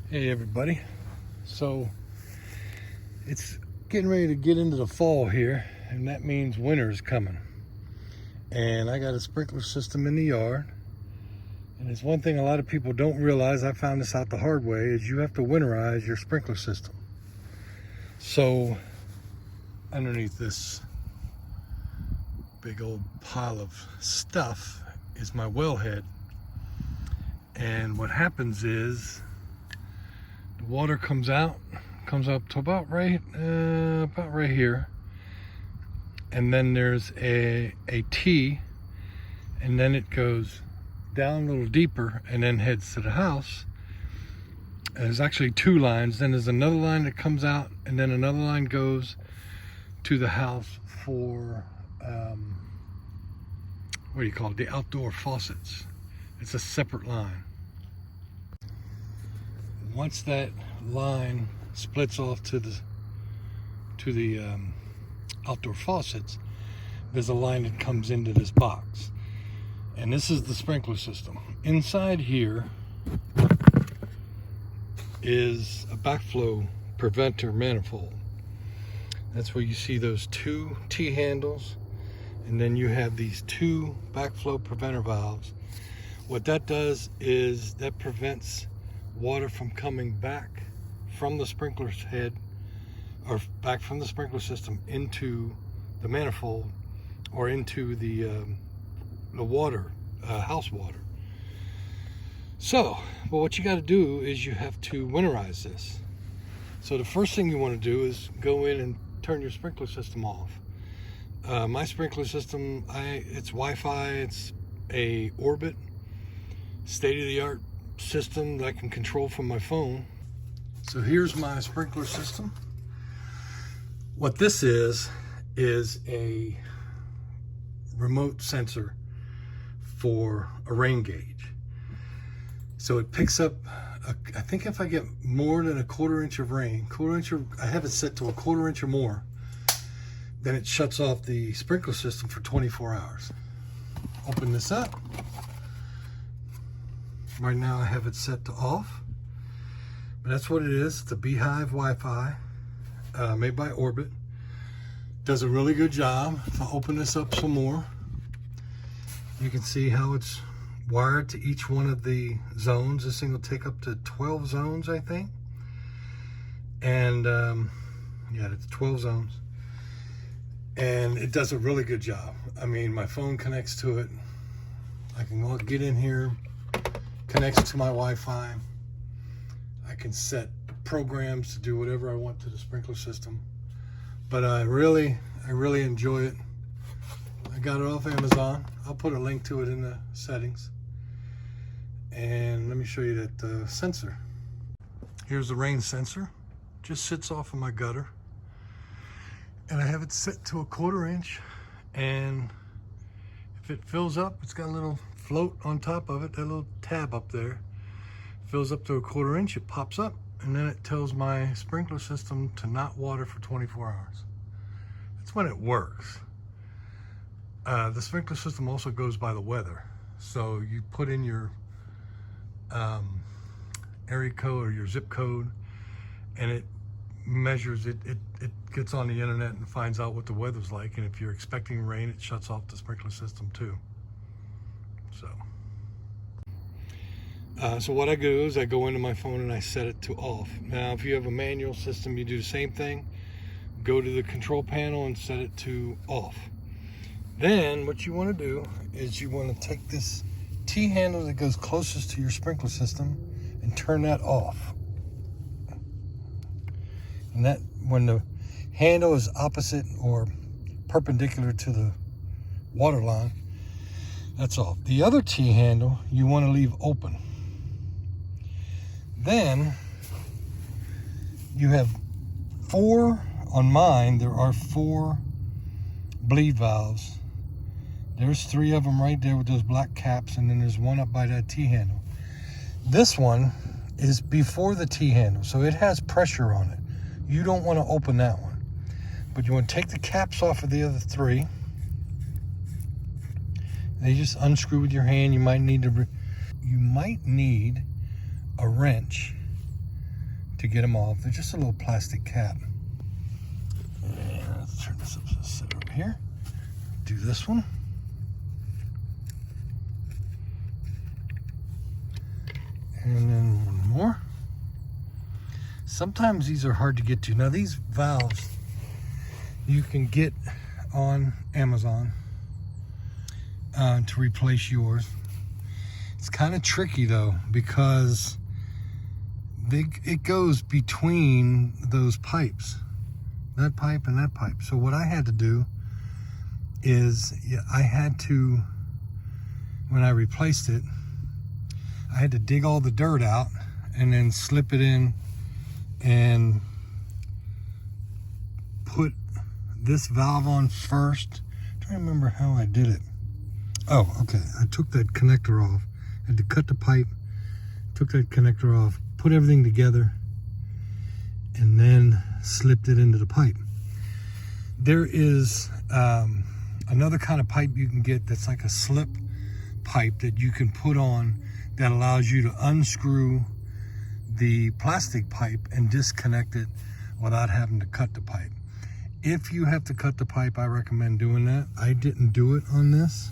Hey everybody, so it's getting ready to get into the fall here, and that means winter is coming. And I got a sprinkler system in the yard, and it's one thing a lot of people don't realize. I found this out the hard way, is you have to winterize your sprinkler system. So underneath this big old pile of stuff is my wellhead, and what happens is the water comes up to about right here, and then there's a T, and then it goes down a little deeper and then heads to the house. And there's actually two lines. Then there's another line that comes out, and then another line goes to the house for what do you call it? The outdoor faucets. It's a separate line. Once that line splits off to the outdoor faucets, there's a line that comes into this box, and this is the sprinkler system. Inside here is a backflow preventer manifold. That's where you see those two T handles, and then you have these two backflow preventer valves. What that does is that prevents water from coming back from the sprinkler's head, or back from the sprinkler system into the manifold or into the water, house water. So, well, what you got to do is you have to winterize this. So the first thing you want to do is go in and turn your sprinkler system off. My sprinkler system, it's Wi-Fi. It's a Orbit, state-of-the-art system that I can control from my phone. So here's my sprinkler system. What this is a remote sensor for a rain gauge. So it picks up, I think if I get more than a 1/4 inch of rain, I have it set to a 1/4 inch or more, then it shuts off the sprinkler system for 24 hours. Open this up. Right now I have it set to off, but that's what it is. It's a b-hyve Wi-Fi made by Orbit. Does a really good job. If I open this up some more, you can see how it's wired to each one of the zones. This thing will take up to 12 zones, I think. And yeah, it's 12 zones. And it does a really good job. I mean, my phone connects to it. I can get in here, connects to my Wi-Fi. I can set programs to do whatever I want to the sprinkler system. But I really enjoy it. I got it off Amazon. I'll put a link to it in the settings. And let me show you that sensor. Here's the rain sensor. Just sits off of my gutter. And I have it set to a 1/4 inch. And if it fills up, it's got a little float on top of it, that little tab up there. Fills up to a 1/4 inch, it pops up, and then it tells my sprinkler system to not water for 24 hours. That's when it works. The sprinkler system also goes by the weather. So you put in your area code or your zip code, and it measures it. It gets on the internet and finds out what the weather's like, and if you're expecting rain, it shuts off the sprinkler system too. So what I do is I go into my phone and I set it to off. Now, if you have a manual system, you do the same thing. Go to the control panel and set it to off. Then what you want to do is you want to take this T handle that goes closest to your sprinkler system and turn that off. And that, when the handle is opposite or perpendicular to the water line, that's off. The other T handle you want to leave open. Then you have 4, on mine there are 4 bleed valves. There's 3 of them right there with those black caps, and then there's one up by that T handle. This one is before the T handle, so it has pressure on it. You don't want to open that one, but you want to take the caps off of the other 3. They just unscrew with your hand. You might need a wrench to get them off. They're just a little plastic cap. And let's turn this up so it's set over here. Do this one. And then one more. Sometimes these are hard to get to. Now these valves you can get on Amazon to replace yours. It's kind of tricky though, because it goes between those pipes, that pipe and that pipe. So what I had to do is I had to, when I replaced it, I had to dig all the dirt out and then slip it in and put this valve on first. I'm trying to remember how I did it. Oh, okay. I took that connector off. I had to cut the pipe, took that connector off, put everything together, and then slipped it into the pipe. There is another kind of pipe you can get that's like a slip pipe that you can put on that allows you to unscrew the plastic pipe and disconnect it without having to cut the pipe. If you have to cut the pipe, I recommend doing that. I didn't do it on this,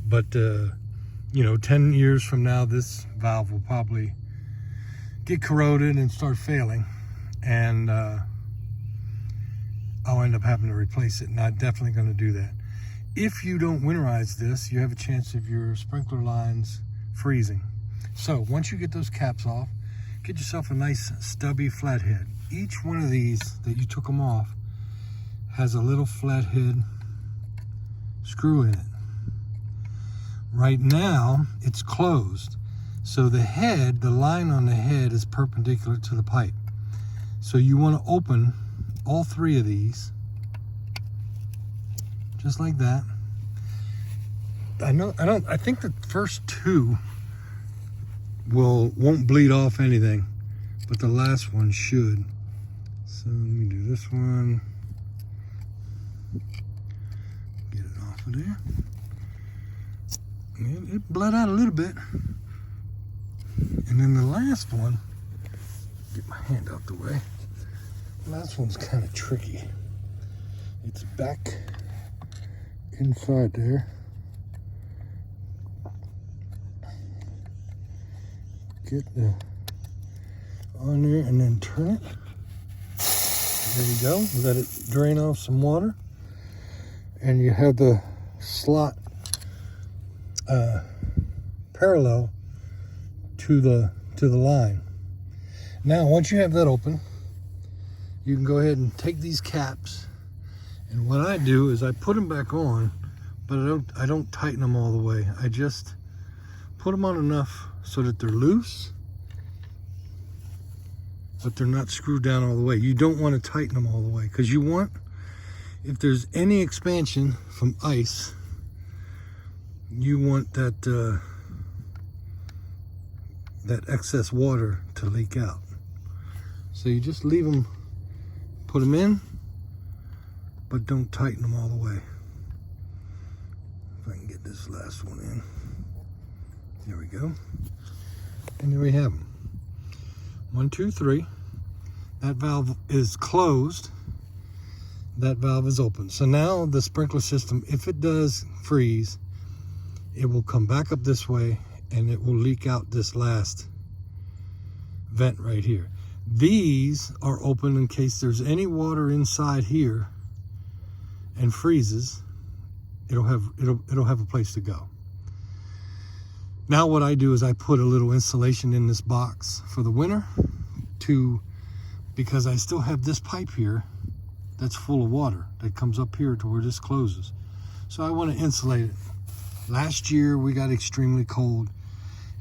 but you know, 10 years from now, this valve will probably get corroded and start failing, and I'll end up having to replace it, and I'm definitely going to do that. If you don't winterize this, you have a chance of your sprinkler lines freezing. So once you get those caps off, get yourself a nice stubby flathead. Each one of these that you took them off has a little flathead screw in it. Right now it's closed, so the head, the line on the head is perpendicular to the pipe. So you want to open all three of these just like that. I think the first two won't bleed off anything, but the last one should. So let me do this one. Get it off of there. And it bled out a little bit. And then the last one, get my hand out the way. The last one's kind of tricky. It's back inside there. Get the on there and then turn it. There you go. Let it drain off some water. And you have the slot parallel to the line. Now once you have that open, you can go ahead and take these caps, and what I do is I put them back on, but I don't tighten them all the way. I just put them on enough so that they're loose, but they're not screwed down all the way. You don't want to tighten them all the way, because you want, if there's any expansion from ice, you want that that excess water to leak out. So you just leave them, put them in, but don't tighten them all the way. If I can get this last one in. There we go. And there we have them. 1, 2, 3. That valve is closed. That valve is open. So now the sprinkler system, if it does freeze, it will come back up this way and it will leak out this last vent right here. These are open in case there's any water inside here and freezes. It'll have a place to go. Now what I do is I put a little insulation in this box for the winter because I still have this pipe here that's full of water that comes up here to where this closes. So I want to insulate it. Last year we got extremely cold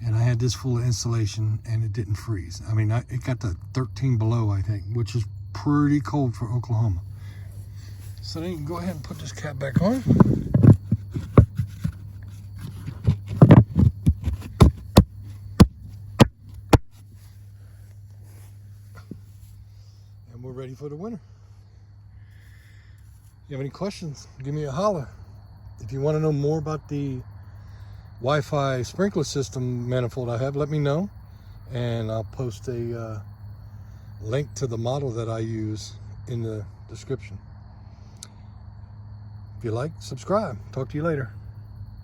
and I had this full of insulation and it didn't freeze. I mean, it got to 13 below, I think, which is pretty cold for Oklahoma. So then you can go ahead and put this cap back on. And we're ready for the winter. If you have any questions, give me a holler. If you want to know more about the Wi-Fi sprinkler system manifold I have, let me know, and I'll post a link to the model that I use in the description. If you like, subscribe. Talk to you later.